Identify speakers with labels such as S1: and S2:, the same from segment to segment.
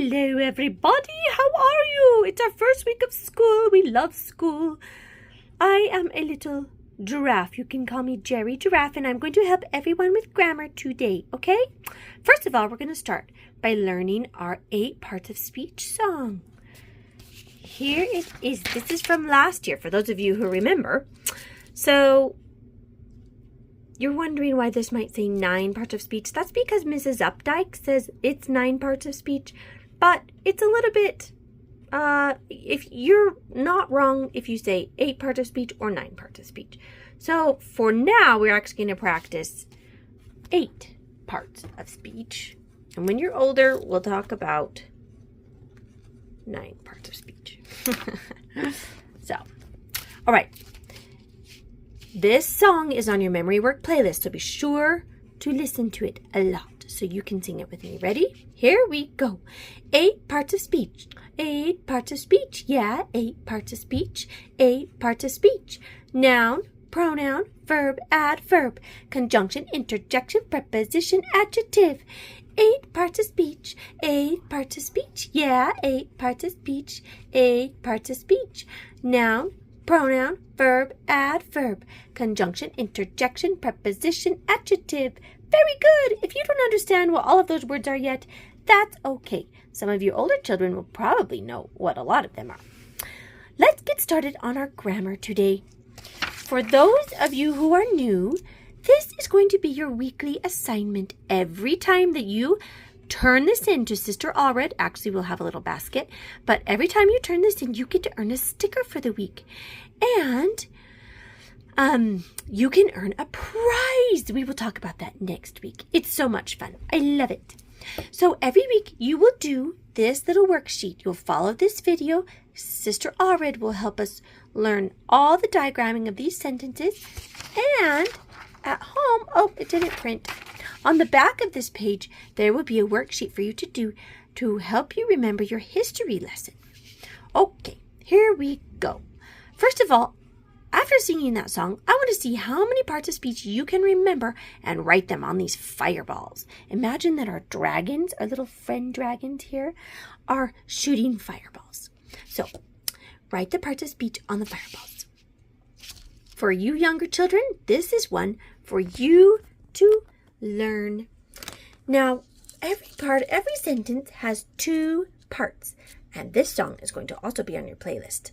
S1: Hello, everybody. How are you? It's our first week of school. We love school. I am a little giraffe. You can call me Jerry Giraffe, and I'm going to help everyone with grammar today, okay? First of all, we're going to start by learning our 8 parts of speech song. Here it is. This is from last year, for those of you who remember. So, you're wondering why this might say 9 parts of speech. That's because Mrs. Updike says it's 9 parts of speech, but it's a little bit, if you're not wrong if you say 8 parts of speech or 9 parts of speech. So for now, we're actually going to practice 8 parts of speech. And when you're older, we'll talk about 9 parts of speech. So, all right. This song is on your memory work playlist, so be sure to listen to it a lot so you can sing it with me. Ready? Here we go. 8 parts of speech. 8 parts of speech. Yeah, 8 parts of speech. 8 parts of speech. Noun, pronoun, verb, adverb, conjunction, interjection, preposition, adjective. 8 parts of speech. 8 parts of speech. Yeah, 8 parts of speech. 8 parts of speech. Noun, pronoun, verb, adverb, conjunction, interjection, preposition, adjective. Very good. If you don't understand what all of those words are yet, that's okay. Some of you older children will probably know what a lot of them are. Let's get started on our grammar today. For those of you who are new, this is going to be your weekly assignment. Every time that you turn this in to Sister Allred, actually we'll have a little basket, but every time you turn this in, you get to earn a sticker for the week. And you can earn a prize. We will talk about that next week. It's so much fun. I love it. So every week you will do this little worksheet. You'll follow this video. Sister Allred will help us learn all the diagramming of these sentences. And at home, oh, it didn't print. On the back of this page, there will be a worksheet for you to do to help you remember your history lesson. Okay, here we go. First of all, after singing that song, I want to see how many parts of speech you can remember and write them on these fireballs. Imagine that our dragons, our little friend dragons here, are shooting fireballs. So, write the parts of speech on the fireballs. For you younger children, this is one for you to learn. Now, every sentence has 2 parts, and this song is going to also be on your playlist.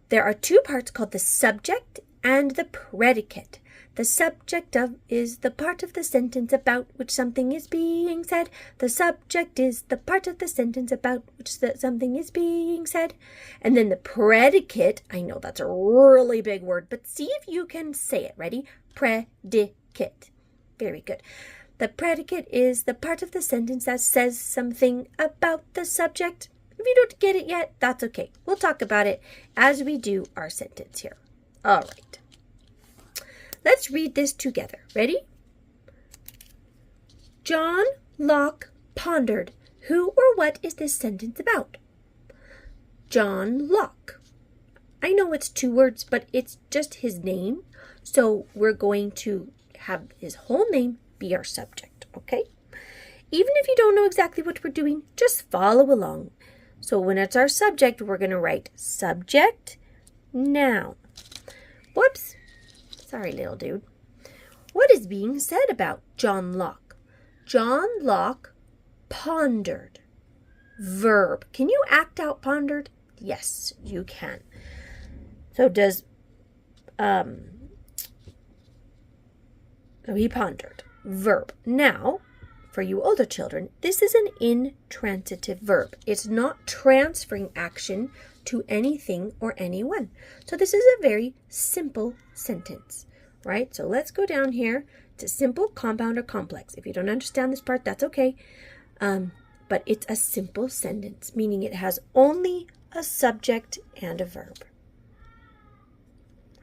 S1: There are 2 parts called the subject and the predicate. The subject is the part of the sentence about which something is being said. The subject is the part of the sentence about which something is being said. And then the predicate, I know that's a really big word, but see if you can say it. Ready? Predicate. Very good. The predicate is the part of the sentence that says something about the subject. If you don't get it yet, that's okay. We'll talk about it as we do our sentence here. All right. Let's read this together. Ready? John Locke pondered. Who or what is this sentence about? John Locke. I know it's 2 words, but it's just his name. So we're going to have his whole name be our subject, okay? Even if you don't know exactly what we're doing, just follow along. So when it's our subject, we're going to write subject, noun. Whoops. Sorry, little dude. What is being said about John Locke? John Locke pondered. Verb. Can you act out pondered? Yes, you can. So does, so he pondered. Verb. Now, for you older children, this is an intransitive verb. It's not transferring action to anything or anyone. So this is a very simple sentence, right? So let's go down here to simple, compound, or complex. If you don't understand this part, that's okay. But it's a simple sentence, meaning it has only a subject and a verb.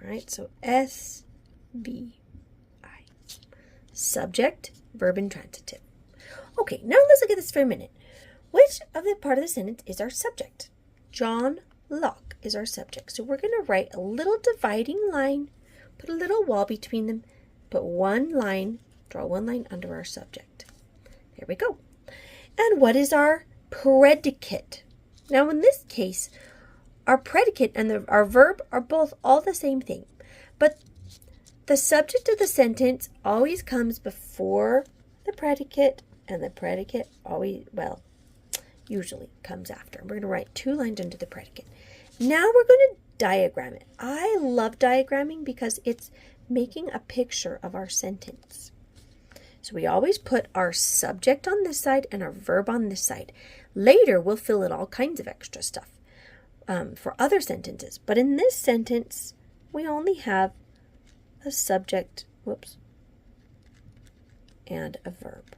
S1: All right, so SVI. Subject, verb, intransitive. Okay, now let's look at this for a minute. Which of the part of the sentence is our subject? John Locke is our subject. So we're going to write a little dividing line, put a little wall between them, put one line, draw one line under our subject. There we go. And what is our predicate. Now, in this case, our predicate and our verb are both all the same thing. But the subject of the sentence always comes before the predicate, and the predicate always, usually comes after. We're going to write 2 lines under the predicate. Now we're going to diagram it. I love diagramming because it's making a picture of our sentence. So we always put our subject on this side and our verb on this side. Later, we'll fill in all kinds of extra stuff for other sentences. But in this sentence, we only have a subject, and a verb.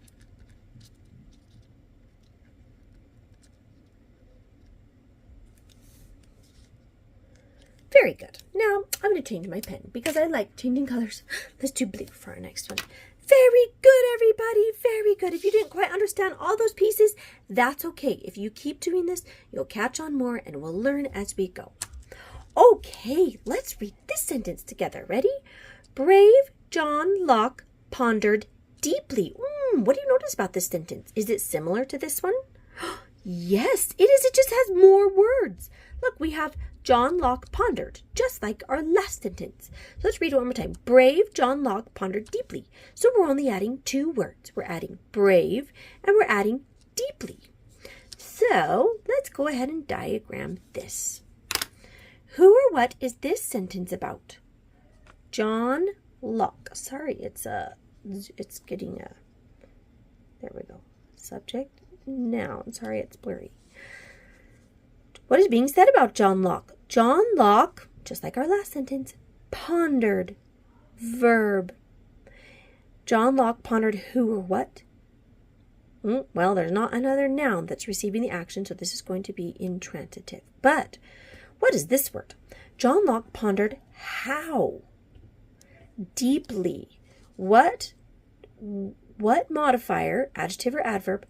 S1: Very good. Now, I'm going to change my pen because I like changing colors. Let's do blue for our next one. Very good, everybody. Very good. If you didn't quite understand all those pieces, that's okay. If you keep doing this, you'll catch on more and we'll learn as we go. Okay, let's read this sentence together. Ready? Brave John Locke pondered deeply. What do you notice about this sentence? Is it similar to this one? Yes, it is. It just has more words. Look, we have John Locke pondered, just like our last sentence. So let's read it one more time. Brave John Locke pondered deeply. So we're only adding 2 words. We're adding brave and we're adding deeply. So let's go ahead and diagram this. Who or what is this sentence about? John Locke. Sorry, it's getting a, there we go. Subject, noun. Sorry, it's blurry. What is being said about John Locke? John Locke, just like our last sentence, pondered, verb. John Locke pondered who or what? Well, there's not another noun that's receiving the action, so this is going to be intransitive. But what is this word? John Locke pondered how? Deeply. What modifier, adjective or adverb,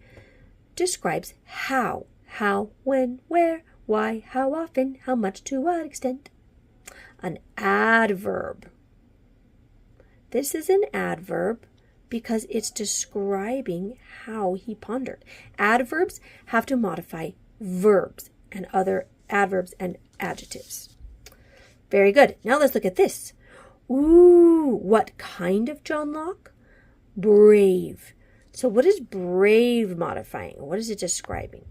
S1: describes how? How, when, where, why, how often, how much, to what extent? An adverb. This is an adverb because it's describing how he pondered. Adverbs have to modify verbs and other adverbs and adjectives. Very good. Now let's look at this. Ooh, what kind of John Locke? Brave. So what is brave modifying? What is it describing?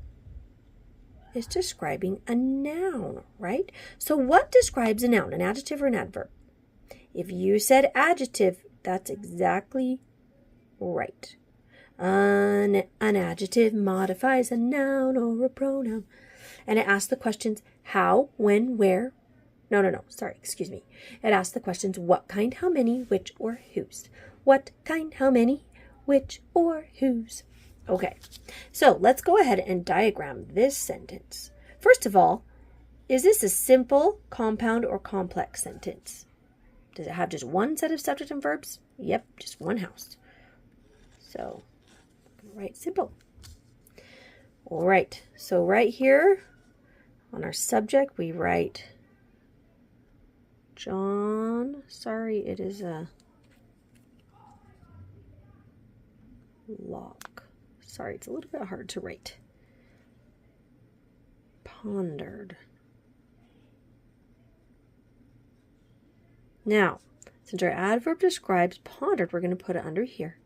S1: It's describing a noun, right? So what describes a noun, an adjective or an adverb? If you said adjective, that's exactly right. An adjective modifies a noun or a pronoun. And it asks the questions how, when, where. Excuse me. It asks the questions what kind, how many, which, or whose. What kind, how many, which, or whose. Okay, so let's go ahead and diagram this sentence. First of all, is this a simple, compound, or complex sentence? Does it have just one set of subject and verbs? Yep, just one house. So, write simple. All right, so right here on our subject, we write John. Sorry, it is a Locke. Sorry, it's a little bit hard to write. Pondered. Now, since our adverb describes pondered, we're going to put it under here.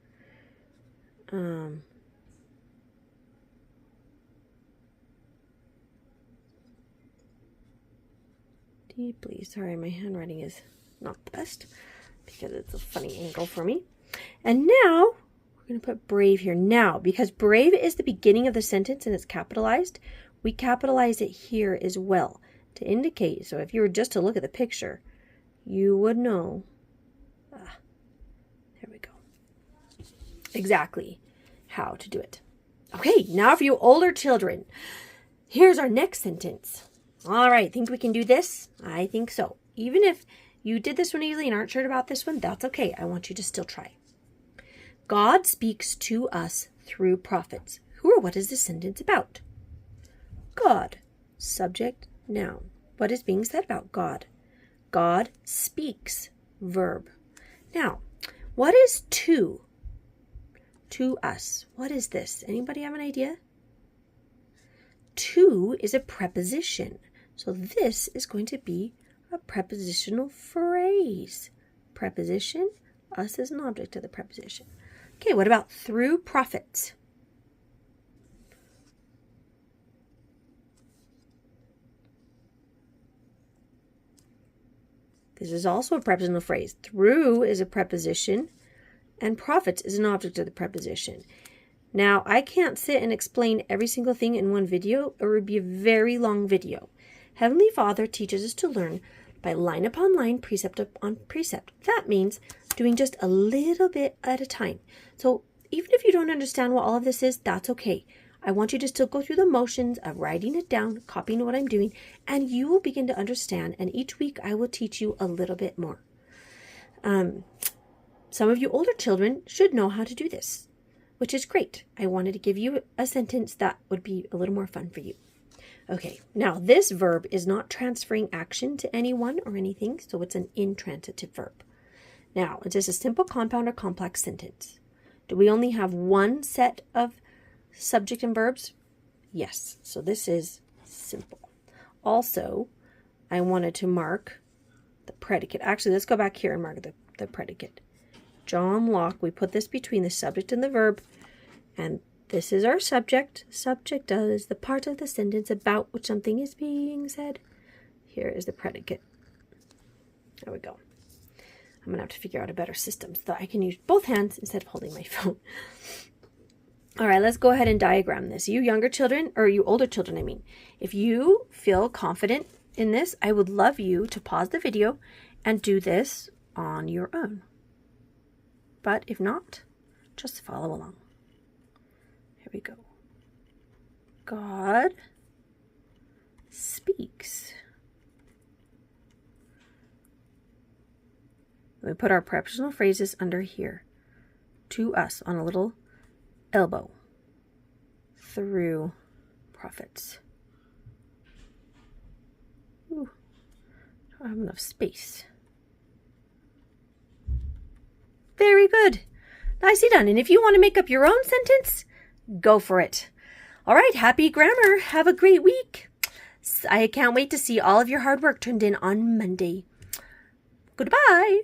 S1: Deeply. Sorry, my handwriting is not the best because it's a funny angle for me. And now we're going to put brave here. Now, because brave is the beginning of the sentence and it's capitalized, we capitalize it here as well to indicate. So if you were just to look at the picture, you would know. There we go. Exactly how to do it. Okay, now for you older children, here's our next sentence. All right, think we can do this? I think so. Even if you did this one easily and aren't sure about this one, that's okay. I want you to still try. God speaks to us through prophets. Who or what is this sentence about? God. Subject, noun. What is being said about God? God speaks. Verb. Now, what is to? To us. What is this? Anybody have an idea? to is a preposition. So this is going to be a prepositional phrase. Preposition, us is an object of the preposition. Okay, what about through profits? This is also a prepositional phrase. Through is a preposition, and profits is an object of the preposition. Now, I can't sit and explain every single thing in one video. It would be a very long video. Heavenly Father teaches us to learn by line upon line, precept upon precept. That means doing just a little bit at a time. So even if you don't understand what all of this is, that's okay. I want you to still go through the motions of writing it down, copying what I'm doing, and you will begin to understand. And each week I will teach you a little bit more. Some of you older children should know how to do this, which is great. I wanted to give you a sentence that would be a little more fun for you. Okay, now this verb is not transferring action to anyone or anything, so it's an intransitive verb. Now, is this a simple, compound, or complex sentence? Do we only have one set of subject and verbs? Yes, so this is simple. Also, I wanted to mark the predicate. Actually, let's go back here and mark the predicate. John Locke, we put this between the subject and the verb, and this is our subject. Subject is the part of the sentence about which something is being said. Here is the predicate. There we go. I'm going to have to figure out a better system so that I can use both hands instead of holding my phone. All right, let's go ahead and diagram this. You younger children, or you older children, I mean, if you feel confident in this, I would love you to pause the video and do this on your own. But if not, just follow along. Here we go. God speaks. We put our prepositional phrases under here. To us on a little elbow. Through profits. Ooh, I don't have enough space. Very good. Nicely done. And if you want to make up your own sentence, go for it. All right, happy grammar. Have a great week. I can't wait to see all of your hard work turned in on Monday. Goodbye.